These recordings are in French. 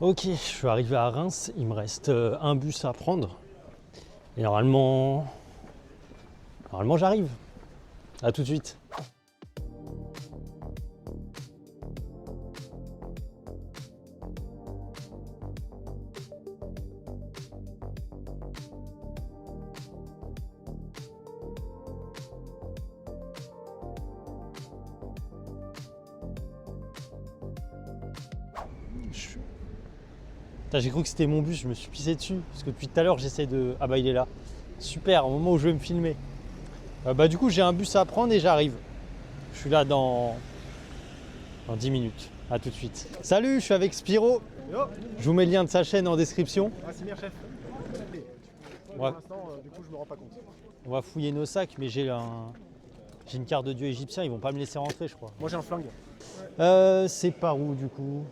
Ok, je suis arrivé à Reims, il me reste un bus à prendre. Et normalement j'arrive. À tout de suite. J'ai cru que c'était mon bus, je me suis pissé dessus. Parce que depuis tout à l'heure, j'essaie de... Ah bah il est là. Super, au moment où je vais me filmer. Du coup, j'ai un bus à prendre et j'arrive. Je suis là dans 10 minutes. À tout de suite. Salut, je suis avec Spiro. Yo. Je vous mets le lien de sa chaîne en description. Ah, c'est bien, chef. Pour Ouais. l'instant, du coup, je me rends pas compte. On va fouiller nos sacs, mais j'ai une carte de dieu égyptien, ils vont pas me laisser rentrer, je crois. Moi, j'ai un flingue. C'est par où du coup?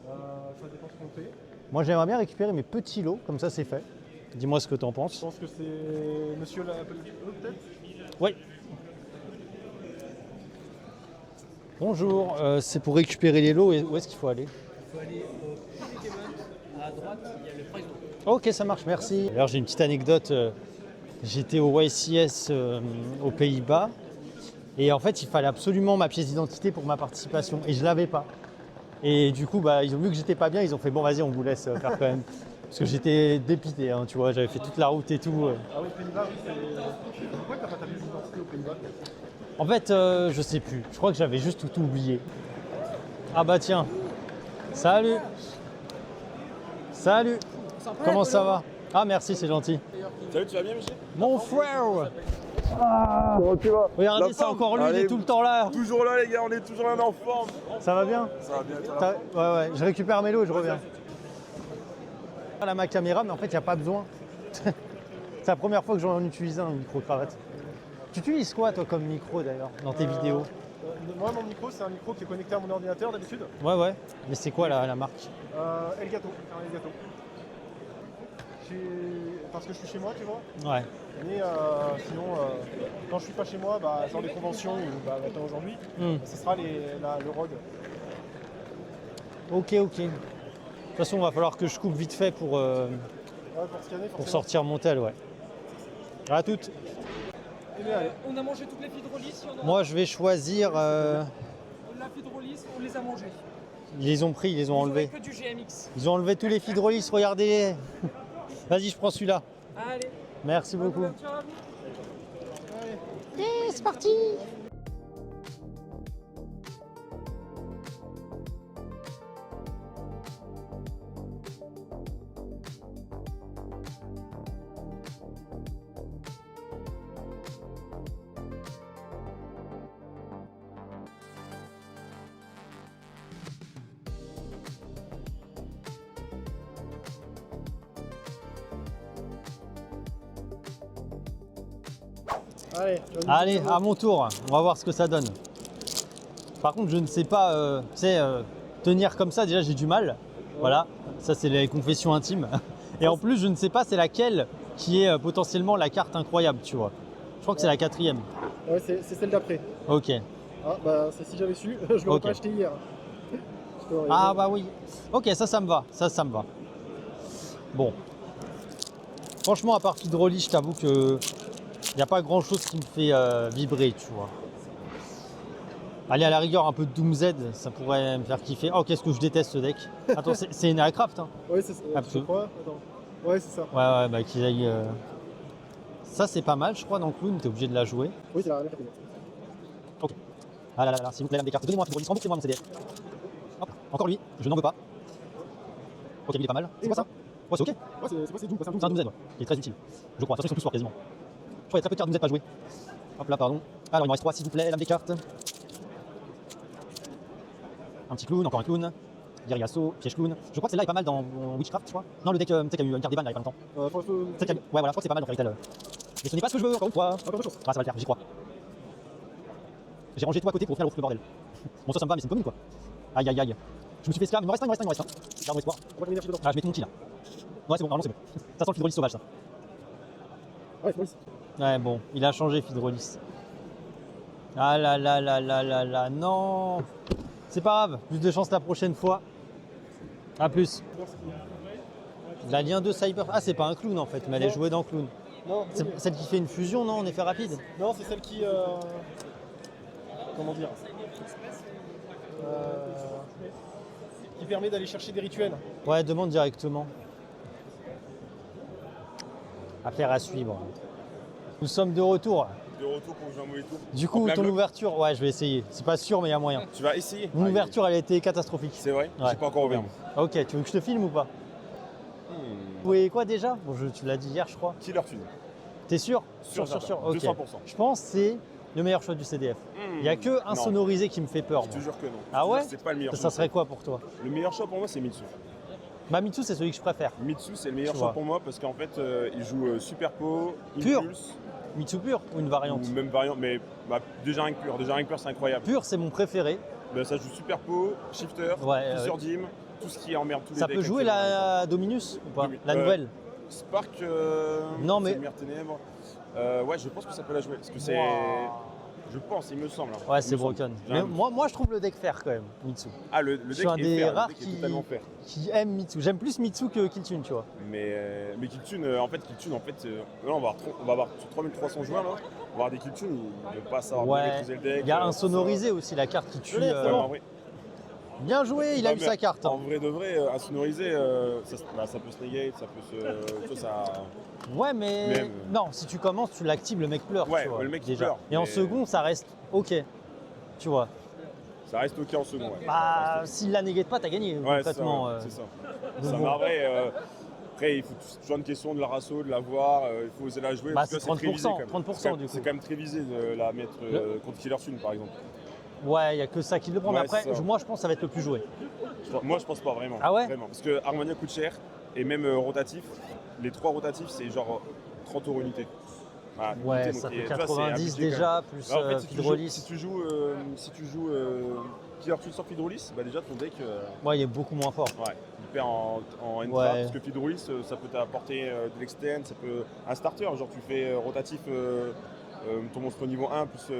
Ça dépend ce qu'on fait. Moi j'aimerais bien récupérer mes petits lots, comme ça c'est fait. Dis-moi ce que t'en Je penses. pense que c'est monsieur peut-être. Oui. Bonjour, c'est pour récupérer les lots, et où est-ce qu'il faut aller? Il faut aller au Payment, à droite, il y a le Price Group. Ok, ça marche, merci. Alors j'ai une petite anecdote, j'étais au YCS aux Pays-Bas, et en fait il fallait absolument ma pièce d'identité pour ma participation, et je l'avais pas. Et du coup, ils ont vu que j'étais pas bien, ils ont fait bon vas-y on vous laisse faire quand même. Parce que j'étais dépité, hein, tu vois, j'avais fait toute la route et tout. Ah oui, Pays-Bas, oui, c'est. Pourquoi t'as pas ta pièce d'identité aux Pays-Bas? En fait, je sais plus. Je crois que j'avais juste tout oublié. Ah bah tiens. Salut. Salut. Comment ça va? Ah merci, c'est gentil. Salut, tu vas bien, monsieur? Mon frère. Comment tu vas? Regardez, La c'est forme. encore lui, il Allez, est tout le temps là. Toujours là, les gars, on est toujours là en forme. Ça va bien? Ça va bien, toi? Ouais, je récupère mes lots et je reviens. Là, ma caméra, mais en fait, il n'y a pas besoin. C'est la première fois que j'en utilise un micro-cravate. Tu utilises quoi, toi, comme micro, d'ailleurs, dans tes vidéos? Moi, mon micro, c'est un micro qui est connecté à mon ordinateur d'habitude. Ouais. Mais c'est quoi la marque? Elgato, un Elgato. Parce que je suis chez moi, tu vois. Ouais. Mais sinon, quand je suis pas chez moi, genre des conventions ou maintenant aujourd'hui, ce sera le Rode. Ok. De toute façon, il va falloir que je coupe vite fait pour Scanner, pour sortir mon tel, ouais. À toutes. On a mangé toutes les fidrolis, si on en a. Moi, je vais choisir. La fidrolis, on les a mangées. Ils les ont pris, ils les ont enlevés. Que du GMX. Ils ont enlevé tous les fidrolis, regardez. Vas-y, je prends celui-là. Allez. Merci beaucoup. Ouverture à vous. C'est parti. Allez, à mon tour, on va voir ce que ça donne. Par contre, je ne sais pas, tenir comme ça, déjà j'ai du mal. Voilà, ça c'est les confessions intimes. Et en plus, je ne sais pas c'est laquelle qui est potentiellement la carte incroyable, tu vois. Je crois que c'est la 4e. Ouais, c'est celle d'après. Ok. Ah, c'est si j'avais su, je l'aurais pas acheté hier. Ah bah oui. Ok, ça me va. Ça me va. Bon. Franchement, à part Fidrolis, je t'avoue que il n'y a pas grand chose qui me fait vibrer, tu vois. Allez, à la rigueur, un peu de Doom Z, ça pourrait me faire kiffer. Oh, qu'est-ce que je déteste ce deck. Attends, c'est une aircraft, hein. Ouais, c'est ça. Je crois. Attends. Ouais, c'est ça. Ouais, qu'ils aillent. Ça, c'est pas mal, je crois, dans Clown, t'es obligé de la jouer. Oui, c'est la dernière. Ok. Ah là, s'il vous plaît, des cartes. Donnez-moi un Fidrolis, remboursez-moi mon CDF. Hop, encore lui, je n'en veux pas. Ok, il est pas mal. C'est quoi ça? Ouais, c'est ok. Ouais, c'est Doom, C'est un Doom Z, ouais. Il est très utile. Je crois, de toute façon, ils sont tous forts quasiment. Je crois qu'il y a très peu de cartes Doom Z pas jouer. Hop là, pardon. Alors, il me reste 3, s'il vous plaît, lame des cartes. Un petit clown, encore un clown. Guerrier assaut, piège clown. Je crois que celle-là est pas mal dans Witchcraft, je crois. Non, le deck, tu sais, qu'il y a eu une carte des vannes il y a pas longtemps. Ouais, voilà, je crois que c'est pas mal dans Fairy Tail. Mais ce n'est pas ce que je veux, encore une fois. Encore de choses. Ah, ça va le faire, j'y crois. J'ai rangé tout à côté pour faire le bordel. Bon, ça me va, mais c'est une commune, quoi. Aïe. Je me suis fait esclave, il me reste un. Garde espoir. Ah, je mets tout mon petit là. Ouais, c'est bon, normalement c'est bon. Ça sent le Fidrolis sauvage, ça. Ouais, c'est bon. Ouais, bon, il a changé Fidrolis. Ah là, non. C'est pas grave, plus de chance la prochaine fois. A plus. Merci. L'Alien 2 Cyber. Ah, c'est pas un clown en fait, mais elle est Non. jouée dans Clown. Non, C'est oui. celle qui fait une fusion, non, en effet rapide? Non, c'est celle qui. Comment dire Euh, Qui permet d'aller chercher des rituels. Ouais, demande directement. Affaire à suivre. Nous sommes de retour. De retour pour jouer un mauvais tour. Du En coup, plein ton bloc. ouverture, ouais, je vais essayer. C'est pas sûr, mais il y a moyen. Tu vas essayer. Mon Ah, ouverture, elle a été catastrophique. C'est vrai. Ouais. J'ai pas encore ouvert. Ok, tu veux que je te filme ou pas? Vous voyez quoi déjà? Bon, tu l'as dit hier, je crois. Killer Tune. T'es sûr? Sûr, Sûr. certain. Ok. 200%. Je pense que c'est le meilleur choix du CDF. Il n'y a que un Non. sonorisé qui me fait peur. Je moi. te jure que non. Ah Je te ouais? jure, c'est pas le meilleur Ça choix. serait quoi pour toi? Le meilleur choix pour moi, c'est Mitsu. Bah, Mitsu, c'est celui que je préfère. Mitsu, c'est le meilleur Tu choix vois. pour moi parce qu'en fait, il joue Superpo, Pur. Impulse, Mitsu pur ou une variante? ou même variante, mais bah, déjà rien que pur. Déjà rien que pur, c'est incroyable. Pur, c'est mon préféré. Bah, ça joue Superpo, Shifter, Ouais, Fissure Dim, tout ce qui emmerde tous les Ça decks peut jouer actuellement. la Dominus ou pas? Domi- La nouvelle? Spark, Non, mais- Lumière Ténèbres. Ouais, je pense que ça peut la jouer. Parce que c'est. Je pense, il me semble. hein. Ouais, Il c'est me semble. broken. J'ai Mais un- moi, je trouve le deck fair quand même, Mitsu. Ah, le je deck suis un est des fair, rares le deck qui- est totalement fair. Qui aime Mitsu. J'aime plus Mitsu que Killtune, tu vois. Mais Killtune, là, on va avoir 3300 joueurs là. On va avoir des Killtune, ils ne vont pas savoir bien Ouais. maîtriser le deck. Il y a un ça. sonorisé aussi, la carte qui tue. l'ai, Ouais, en vrai, Bien joué, il a eu mais sa carte. En hein. vrai de vrai, un sonorisé, ça peut se negate, ça peut se. tu vois, ça. Ouais, mais Même. non, si tu commences, tu l'actives, le mec pleure. Ouais, tu vois, le mec, il déjà. pleure, Et en mais- second, ça reste ok. Tu vois. Ça reste ok en second. Ouais. Bah, s'il la négate pas, t'as gagné. Ouais, c'est ça. concrètement. Ouais, c'est ça. donc Ça bon. mais en vrai, après, il faut toujours une question de la rasso, de la voir, il faut oser la jouer. Bah, parce que c'est très visé, 30%, quand même. 30% C'est quand même- du coup. C'est quand même très visé de la mettre contre Killer Tune par exemple. Ouais, il y a que ça qui le prend. Mais Ouais, après, c'est ça. moi, je pense que ça va être le plus joué. Moi, je pense pas vraiment. Ah ouais Vraiment. Parce que Harmonia coûte cher et même rotatif. Les 3 rotatifs, c'est genre 30 € unité. Voilà, Ouais, unité, ça donc, fait tu vois, c'est un 90 budget, quand déjà, plus même. Alors, en fait, si Hydrolis. tu joues Killer Tune sans Hydrolis, bah déjà ton deck. Ouais, il est beaucoup moins fort. Ouais, il perd en end Ouais. trap, parce que Fidrolis, ça peut t'apporter de l'extend, ça peut. Un starter, genre tu fais rotatif ton monstre niveau 1 plus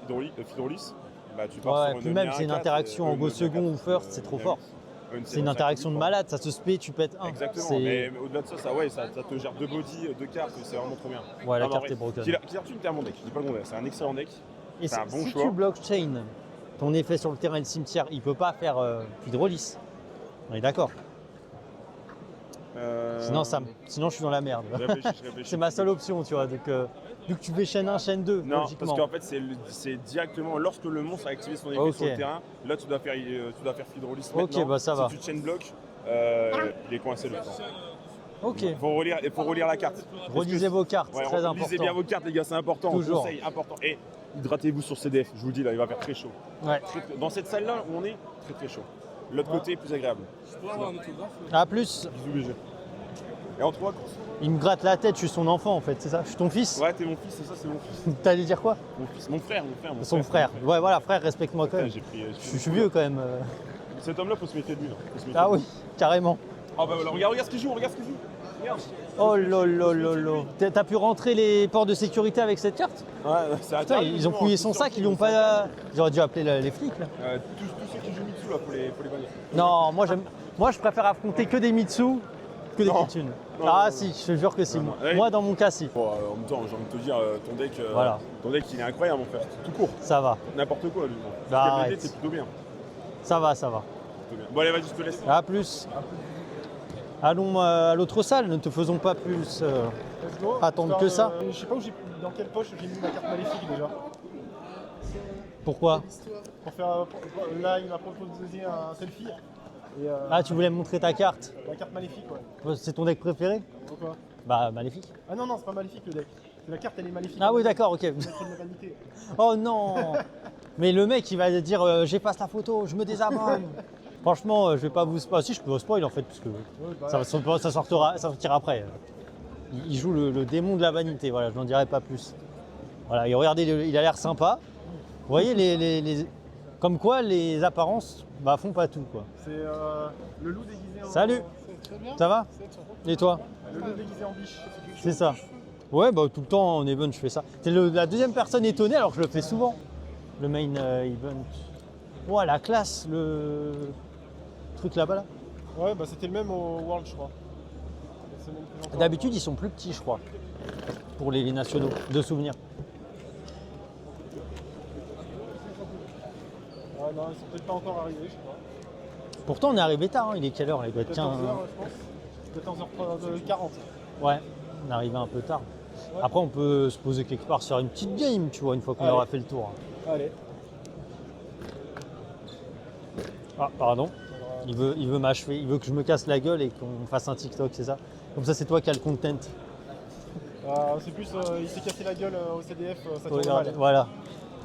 Fidrolis, bah tu pars Ouais, sur puis une même, Omnia c'est une 4, interaction en une go Omnia second 4, ou first, c'est trop Omnia fort. 8. C'est une interaction de malade, ça se spé, tu pètes un. Exactement, C'est- mais au-delà de ça, ça te gère 2 body, 2 cartes, c'est vraiment trop bien. Ouais, la Non, mais en carte vrai, est broken. Killer Tune, t'es un bon deck, je dis pas le contraire, c'est un excellent deck. Et c'est un bon si choix. tu blockchain ton effet sur le terrain et le cimetière, il peut pas faire Hydrolis. On est d'accord. Sinon, je suis dans la merde. Je réfléchis. C'est ma seule option, tu vois. Donc, vu que tu fais chaîne 1, chaîne 2, Non, logiquement. parce qu'en fait, c'est directement lorsque le monstre a activé son effet Ok. sur le terrain, là tu dois faire Fidrolis Ok, maintenant. bah, ça va. Si tu chain block, il est coincé le temps. Ok. Il faut relire la carte. Relisez vos cartes, Ouais, c'est très important. lisez bien vos cartes, les gars, c'est important. Toujours. Conseil important. Et hydratez-vous sur CDF, je vous le dis, là, il va faire très chaud. Ouais. Dans cette salle-là où on est, très très chaud. L'autre côté, plus agréable. Je pourrais avoir un autographe À plus, Bisous, BG. Et en 3 courses. il me gratte la tête, je suis son enfant en fait, c'est ça? Je suis ton fils? Ouais, t'es mon fils, c'est ça, c'est mon fils. T'allais dire quoi? Mon fils, mon frère. Son frère. Ouais, voilà, frère, respecte-moi quand Putain, même. j'ai pris. Je suis vieux quand même. Cet homme-là, faut se méfier de lui. Là. Faut se méfier Ah de lui. oui, carrément. Ah bah voilà, regarde ce qu'il joue, regarde ce qu'il joue. Regarde. Oh lolo. T'as pu rentrer les ports de sécurité avec cette carte? Ouais, c'est Putain, ils ont fouillé son sac, ils l'ont pas. J'aurais dû appeler les flics là. Tous ceux qui jouent Mitsu, là, faut les bannir. Non, moi je préfère affronter que des Mitsu que des Non. Kitsune. Non, Ah non, si, je te jure que si. Non, non. Moi dans mon cas si. Bon, en même temps, j'ai envie de te dire, Voilà. ton deck, il est incroyable, mon frère. Tout court, Ça va, n'importe quoi, lui. Bah, Ce qu'il y a arrête. BD, c'est plutôt bien. ça va. Plutôt bien. Bon, allez, vas-y, je te laisse. À plus. Allons à l'autre salle, ne te faisons pas plus. Let's go. Attendre que ça. Je sais pas dans quelle poche j'ai mis ma carte maléfique déjà. Pourquoi? Là, il m'a proposé un selfie. Et, Ah, tu voulais me montrer ta carte? la carte maléfique, ouais. C'est ton deck préféré? Pourquoi? Bah maléfique. Ah non, c'est pas maléfique le deck. La carte, elle est maléfique. Ah oui d'accord, ok. C'est de la vanité. Oh non. Mais le mec il va dire j'efface la photo, je me désabonne. Franchement, je vais pas vous spoil. Si je peux vous spoil en fait, parce que ça sortira après. Il joue le démon de la vanité, voilà, je n'en dirai pas plus. Voilà, et regardez, il a l'air sympa. Vous voyez, comme quoi les apparences font pas tout, quoi. C'est le loup déguisé en... Salut. Ça va? Et toi? Le loup déguisé en biche. C'est ça. Ouais, tout le temps en event, je fais ça. C'est la deuxième personne étonnée alors que je le fais souvent. Le main event. Ouais, la classe, le truc là-bas là. Ouais, c'était le même au World, je crois. c'est même plus longtemps. D'habitude, ils sont plus petits, je crois, pour les nationaux de souvenirs. Ouais, non, ils sont peut-être pas encore arrivés, je sais pas. Pourtant, on est arrivé tard, hein. Il est quelle heure? Il doit être 15. 14h, je pense. 14h40. Ouais, on est arrivé un peu tard. Ouais. Après, on peut se poser quelque part, se faire une petite game, tu vois, une fois qu'on Allez. aura fait le tour. Allez. Ah, pardon. Il veut m'achever, il veut que je me casse la gueule et qu'on fasse un TikTok, c'est ça? Comme ça, c'est toi qui as le content. C'est plus, il s'est cassé la gueule au CDF, ça tourne Regarde, mal. voilà.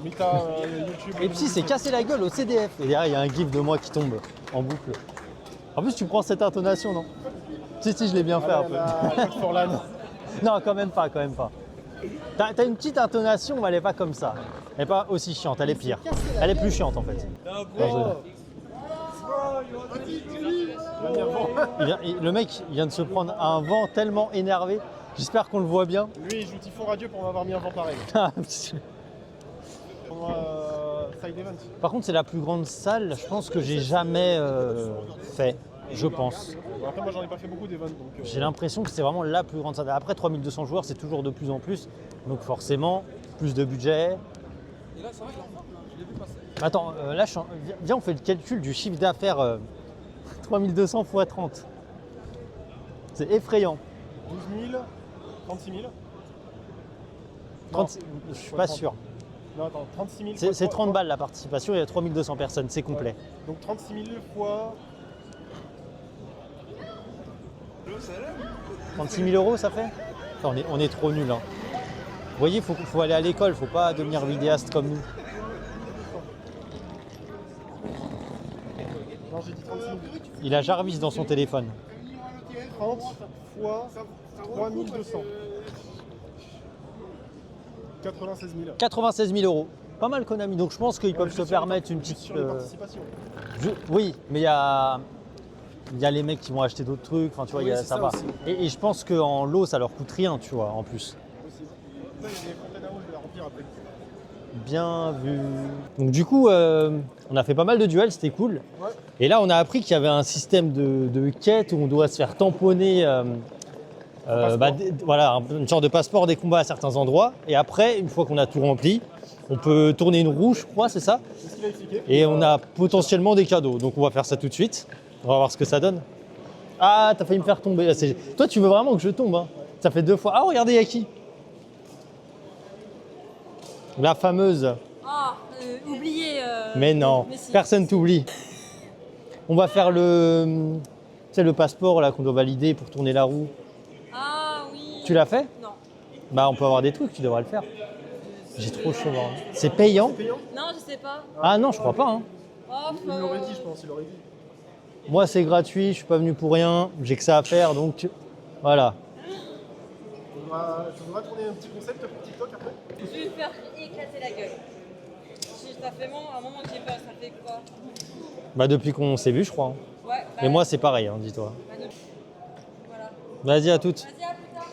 Mais t'as YouTube. Et puis, c'est cassé la gueule au CDF. Et derrière, il y a un gif de moi qui tombe en boucle. En plus, tu prends cette intonation, non? Si, je l'ai bien fait un peu. Non, quand même pas, quand même pas. T'as une petite intonation, mais elle n'est pas comme ça. Elle n'est pas aussi chiante, elle est pire. Elle est plus chiante en fait. Le mec, il vient de se prendre un vent tellement énervé. J'espère qu'on le voit bien. Lui, il joue Typhon Radio pour m'avoir mis un vent pareil. Side event. Par contre, c'est la plus grande salle, je pense que j'ai jamais fait, je pense. Bon, après, moi, j'en ai pas fait beaucoup d'events. J'ai l'impression que c'est vraiment la plus grande salle. Après, 3200 joueurs, c'est toujours de plus en plus. Donc forcément, plus de budget. Et là, c'est vrai que l'enfant, je l'ai vu passer. Attends, là, viens, on fait le calcul du chiffre d'affaires 3200 x 30. C'est effrayant. 12 000, 36 000. 30, je suis pas 30. sûr. Non, attends, 36 000. C'est 30 balles la participation, il y a 3200 personnes, c'est complet. Ouais. Donc 36 000 fois. 36 000 euros, ça fait? Enfin, on est trop nuls. Hein. Vous voyez, il faut aller à l'école, il ne faut pas devenir vidéaste comme nous. Non, j'ai dit 36 000. Il a Jarvis dans son téléphone. 30 fois 3200. 96 000. 96 000 euros. Pas mal Konami, donc je pense qu'ils peuvent se permettre une petite... Sur les participations. Oui, mais il y a les mecs qui vont acheter d'autres trucs, enfin tu vois, Oui, c'est ça ça va. aussi. Et je pense qu'en lot, ça leur coûte rien, tu vois, en plus. Possible. Là, il y a des fontaines à eau, je vais la remplir après. Bien vu. Donc du coup, on a fait pas mal de duels, c'était cool. Ouais. Et là, on a appris qu'il y avait un système de quête où on doit se faire tamponner voilà, une sorte de passeport des combats à certains endroits. Et après, une fois qu'on a tout rempli, on peut tourner une roue, je crois, c'est ça? C'est ce qu'il a expliqué. Et on a potentiellement des cadeaux. Donc on va faire ça tout de suite. On va voir ce que ça donne. Ah, t'as failli me faire tomber. Toi, tu veux vraiment que je tombe, hein? Ça fait 2 fois. Ah, regardez, il y a qui? La fameuse. Ah, oublié. Mais non, mais si. personne t'oublie. On va faire le passeport là qu'on doit valider pour tourner la roue. Ah oui. Tu l'as fait? Non. Bah, on peut avoir des trucs, tu devrais le faire. J'ai trop chaud. Hein. C'est payant? Non, je sais pas. Ah non, je crois pas. Hein. Oh, Il l'aurait dit, je pense, il l'aurait dit. Moi, c'est gratuit, je suis pas venu pour rien, j'ai que ça à faire, donc voilà. Tu voudras tourner un petit concept pour TikTok après? Je vais me faire éclater la gueule. Ça fait un moment que j'ai peur, ça fait quoi? Bah, depuis qu'on s'est vu, je crois. Hein. Ouais. Bah, Et moi, c'est pareil, hein, dis-toi. Voilà. Vas-y, à toutes. Vas-y, à plus tard.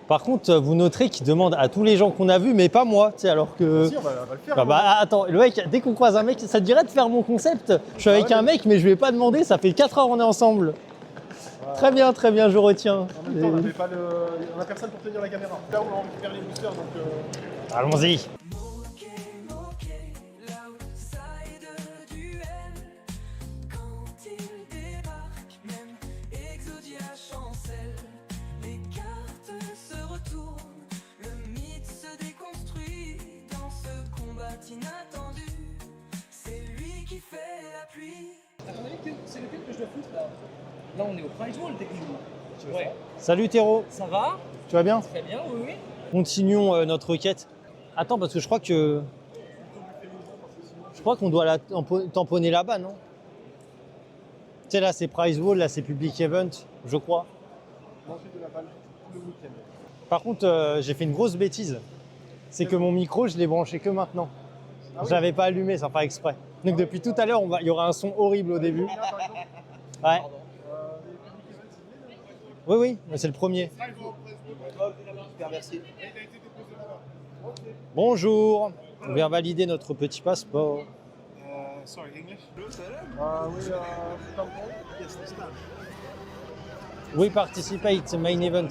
Par contre, vous noterez qu'il demande à tous les gens qu'on a vus, mais pas moi, tu sais, alors que... Si, on va le faire. Attends, le mec, dès qu'on croise un mec, ça te dirait de faire mon concept? Je suis avec un mec, mais je lui ai pas demandé, ça fait 4 heures qu'on est ensemble. Très bien, je retiens. En même temps, on n'a personne pour tenir la caméra. Là, on récupère les boosters, donc... Allons-y. Inattendu, c'est lui qui fait la pluie. T'as compris que c'est lequel que je dois foutre là? Là on est au Prize Wall techniquement. Ouais. Salut Théro, Ça va? tu vas bien? Très bien, oui, oui. Continuons notre requête. Attends, parce que je crois qu'on doit la tamponner là-bas, non? Tu sais, là c'est Prize Wall, là c'est Public Event, je crois. Manger de la balle tout le week-end. Par contre, j'ai fait une grosse bêtise. C'est que mon micro, je l'ai branché que maintenant. Ah oui. Je l'avais pas allumé, sans faire exprès. Donc depuis tout à l'heure, il y aura un son horrible au début. Là, par exemple, Ouais. les public events, Oui, mais c'est le premier. Bonjour. On vient valider notre petit passeport. sorry, English? Oui, tampon. We participate main event.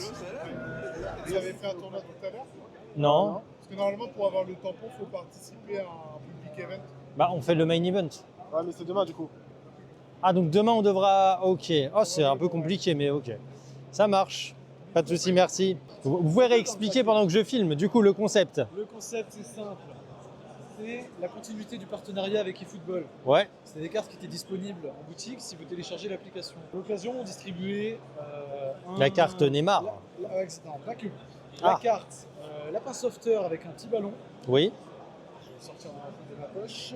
Vous avez fait un tournoi tout à l'heure? Non. Parce que normalement, pour avoir le tampon, il faut participer à un public event. Bah, on fait le main event. Ouais, mais c'est demain du coup. Ah, donc demain, on devra... Ok. Oh, c'est un peu compliqué, mais ok. Ça marche. Pas de souci, merci. Vous pouvez réexpliquer pendant que je filme, du coup, le concept. Le concept, c'est simple. C'est la continuité du partenariat avec eFootball. Ouais. C'est des cartes qui étaient disponibles en boutique si vous téléchargez l'application. À l'occasion, on distribuait La carte Neymar. Non, pas que. Ah. La carte, lapin sauveteur avec un petit ballon. Oui. Je vais sortir de ma poche.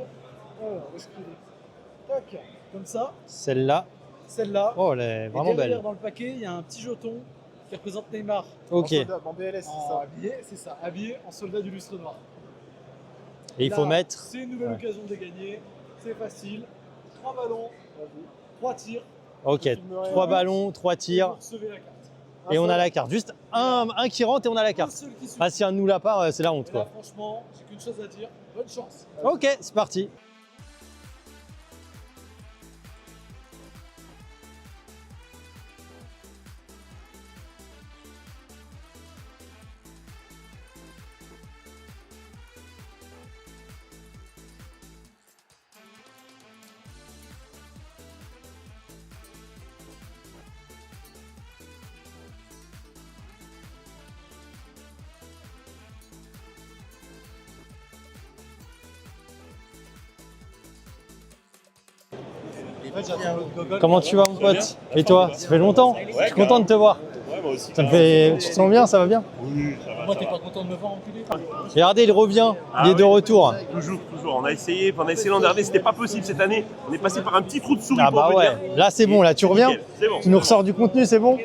Alors, où est-ce qu'il est ? Tac, comme ça. Celle-là. Celle-là. Oh, elle est Et vraiment derrière, belle. dans le paquet, il y a un petit jeton qui représente Neymar. Ok. En BLS, c'est En ça. habillé, c'est ça, habillé en soldat du lustre noir. Et il faut Là, mettre... C'est une nouvelle Ouais. occasion de gagner. C'est facile. 3 ballons, 3 tirs. Ok. 3 ballons, 3 Et tirs. vous recevez la carte. Et on a la carte. Juste un qui rentre et on a la Un carte. seul qui suit. Ah, si un de nous l'a pas, c'est la honte, Et là, quoi. franchement, j'ai qu'une chose à dire. Bonne chance. Ok, c'est parti. Comment tu vas, mon pote? Et toi? Ça fait longtemps? Je suis content de te voir. Ouais, moi aussi. Ça me fait... Tu te sens bien? Ça va bien? Oui, ça va. Moi, t'es pas content de me voir enculé? Regardez, il revient. Ah Il est de oui. retour. Toujours. On a essayé l'an dernier, c'était pas possible cette année. On est passé par un petit trou de souris Ah pour bah venir. ouais. Là, c'est bon. Là, tu reviens? Nickel, c'est bon. Tu nous ressors du contenu, c'est bon?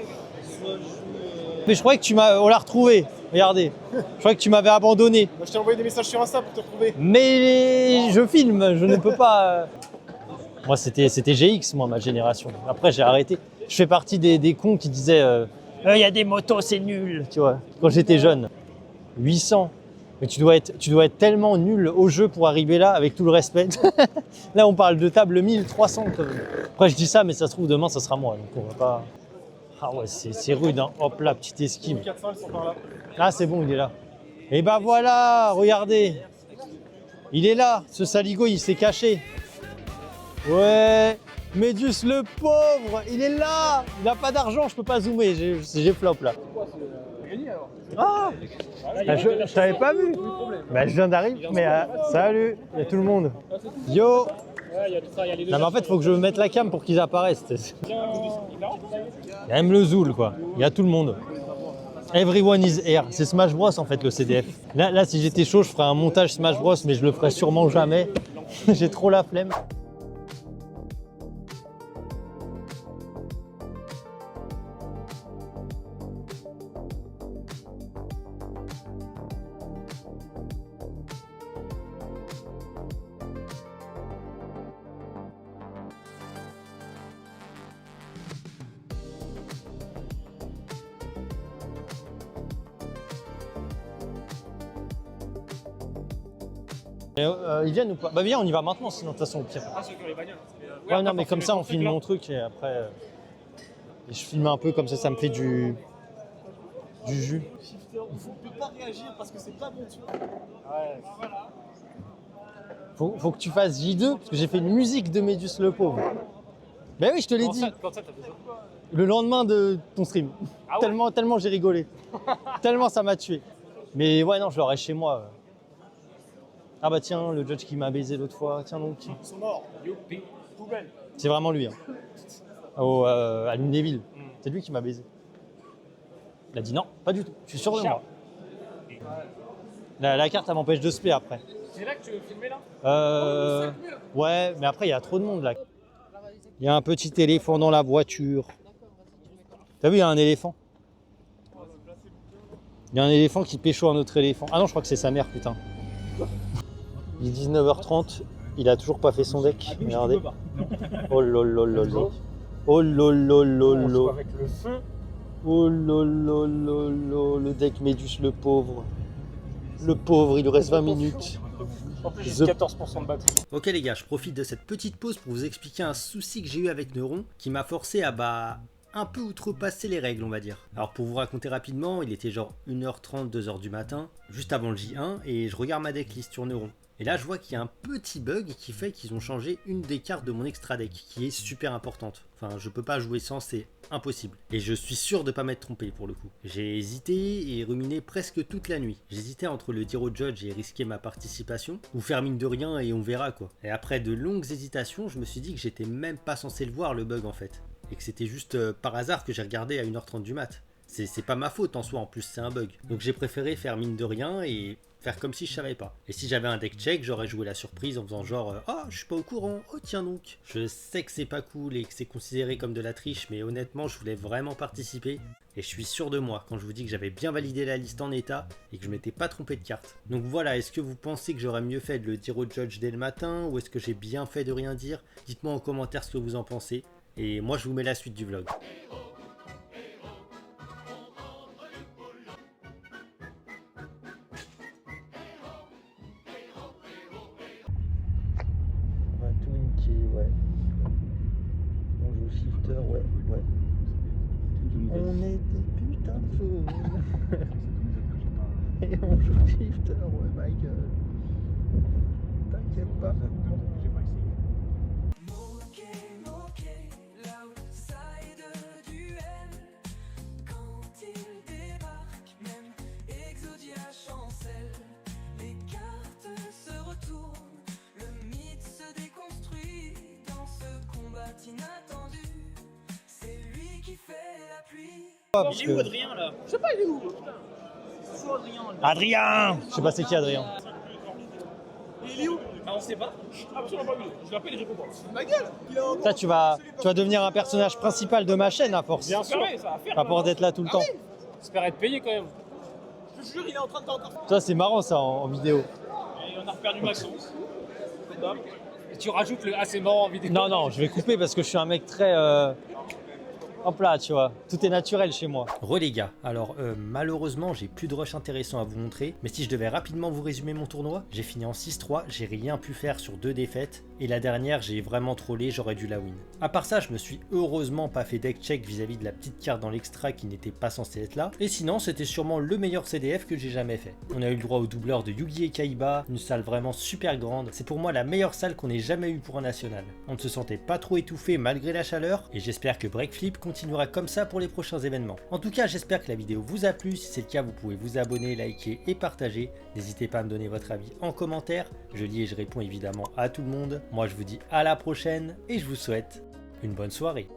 Mais je croyais que tu m'as... On l'a retrouvé. Regardez. Je croyais que tu m'avais abandonné. Moi, je t'ai envoyé des messages sur Insta pour te retrouver. Mais je filme, je ne peux pas. Moi, c'était GX, moi, ma génération. Après, j'ai arrêté. Je fais partie des cons qui disaient il y a des motos, c'est nul, tu vois, quand j'étais jeune. 800. Mais tu dois être tellement nul au jeu pour arriver là, avec tout le respect. Là, on parle de table 1300. Quand même. Après, je dis ça, mais ça se trouve, demain, ça sera moi. Donc, on va pas. Ah ouais, c'est rude, hein. Hop là, petite esquive. 400, ils sont par là. Ah, c'est bon, il est là. Et bah voilà, regardez. Il est là, ce saligo, il s'est caché. Ouais, Médius le pauvre, il est là. Il n'a pas d'argent, je peux pas zoomer, j'ai flop là. Ah, je t'avais pas vu. Bah, je viens d'arriver, mais salut, il y a tout le monde. Yo. Non mais en fait, il faut que je mette la cam pour qu'ils apparaissent. Il y a même le Zool, quoi. Il y a tout le monde. Everyone is here. C'est Smash Bros en fait le CDF. Là, si j'étais chaud, je ferais un montage Smash Bros, mais je le ferais sûrement jamais. J'ai trop la flemme. Ils viennent ou pas? Bah viens, on y va maintenant, sinon de toute façon au pire. Ah, c'est que les bagnoles. Ouais, non, mais comme ça, on filme mon truc et après, et je filme un peu comme ça me fait du jus. On ne peut pas réagir parce que c'est pas bon, tu vois. Faut que tu fasses J2 parce que j'ai fait une musique de Médius le pauvre. Ben oui, je te l'ai dit. Quand ça, t'as besoin de quoi? Le lendemain de ton stream. Ah ouais Tellement j'ai rigolé. Tellement ça m'a tué. Mais ouais, non, je l'aurai chez moi. Ah bah tiens, le judge qui m'a baisé l'autre fois. Tiens donc. Ils sont morts. Youpi. Poubelle. C'est vraiment lui. Hein. À Lunéville. C'est lui qui m'a baisé. Il a dit non, pas du tout. Je suis sûr de moi. La carte, elle m'empêche de se plaire après. C'est là que tu veux filmer là? Ouais, mais après, il y a trop de monde là. Il y a un petit éléphant dans la voiture. T'as vu, il y a un éléphant. Il y a un éléphant qui pécho un autre éléphant. Ah non, je crois que c'est sa mère, putain. Il est 19h30, il a toujours pas fait son deck. Regardez. Oh lolololo. Oh lolololo. Avec le feu. Oh lolololo. Le deck Médius le pauvre. Le pauvre, il lui reste 20 minutes. En plus, j'ai 14% de batterie. Ok les gars, je profite de cette petite pause pour vous expliquer un souci que j'ai eu avec Neuron qui m'a forcé à un peu outrepassé les règles, on va dire. Alors pour vous raconter rapidement, il était genre 1h30, 2h du matin, juste avant le J1, et je regarde ma decklist tourner rond. Et là je vois qu'il y a un petit bug qui fait qu'ils ont changé une des cartes de mon extra deck, qui est super importante. Enfin je peux pas jouer sans, c'est impossible. Et je suis sûr de pas m'être trompé pour le coup. J'ai hésité et ruminé presque toute la nuit. J'hésitais entre le dire au judge et risquer ma participation, ou faire mine de rien et on verra quoi. Et après de longues hésitations, je me suis dit que j'étais même pas censé le voir le bug en fait. Et que c'était juste par hasard que j'ai regardé à 1h30 du mat. C'est pas ma faute en soi, en plus c'est un bug. Donc j'ai préféré faire mine de rien et faire comme si je savais pas. Et si j'avais un deck check, j'aurais joué la surprise en faisant genre ah je suis pas au courant, oh tiens donc. Je sais que c'est pas cool et que c'est considéré comme de la triche, mais honnêtement je voulais vraiment participer. Et je suis sûr de moi quand je vous dis que j'avais bien validé la liste en état et que je m'étais pas trompé de carte. Donc voilà, est-ce que vous pensez que j'aurais mieux fait de le dire au judge dès le matin ou est-ce que j'ai bien fait de rien dire? Dites-moi en commentaire ce que vous en pensez. Et moi je vous mets la suite du vlog. On va tout niquer, ouais. On joue shifter, ouais. On est des putains de fous. Et on joue shifter, ouais, ma gueule. T'inquiète pas. Moqué, l'outsider duel. Quand il débarque, même Exodia chancelle. Les cartes se retournent, le mythe se déconstruit. Dans ce combat inattendu, c'est lui qui fait la pluie. Il est où Adrien là? Je sais pas, il est où? C'est Adrien. Adrien! Je sais pas c'est qui Adrien. Il est où? Ah, on sait pas. Absolument pas vu. Je l'appelle et je réponds pas. Ma gueule! Il est en Ça, tu vas devenir un personnage principal de ma chaîne à force. Bien sûr, ça va faire. Pas pour d'être là tout le temps. J'espère être payé quand même. Je te jure, il est en train de t'entendre. Ça, c'est marrant ça en vidéo. Et on a reperdu Maxence. Et tu rajoutes le assez marrant en vidéo. Non, je vais couper parce que je suis un mec très... Hop là, tu vois, tout est naturel chez moi. Les gars, alors malheureusement j'ai plus de rush intéressant à vous montrer, mais si je devais rapidement vous résumer mon tournoi, j'ai fini en 6-3, j'ai rien pu faire sur 2 défaites, et la dernière j'ai vraiment trollé, j'aurais dû la win. À part ça, je me suis heureusement pas fait deck check vis-à-vis de la petite carte dans l'extra qui n'était pas censée être là, et sinon c'était sûrement le meilleur CDF que j'ai jamais fait. On a eu le droit au doubleur de Yugi et Kaiba, une salle vraiment super grande, c'est pour moi la meilleure salle qu'on ait jamais eu pour un national. On ne se sentait pas trop étouffé malgré la chaleur, et j'espère que Breakflip continuera comme ça pour les prochains événements. En tout cas, j'espère que la vidéo vous a plu. Si c'est le cas, vous pouvez vous abonner, liker et partager. N'hésitez pas à me donner votre avis en commentaire. Je lis et je réponds évidemment à tout le monde. Moi, je vous dis à la prochaine et je vous souhaite une bonne soirée.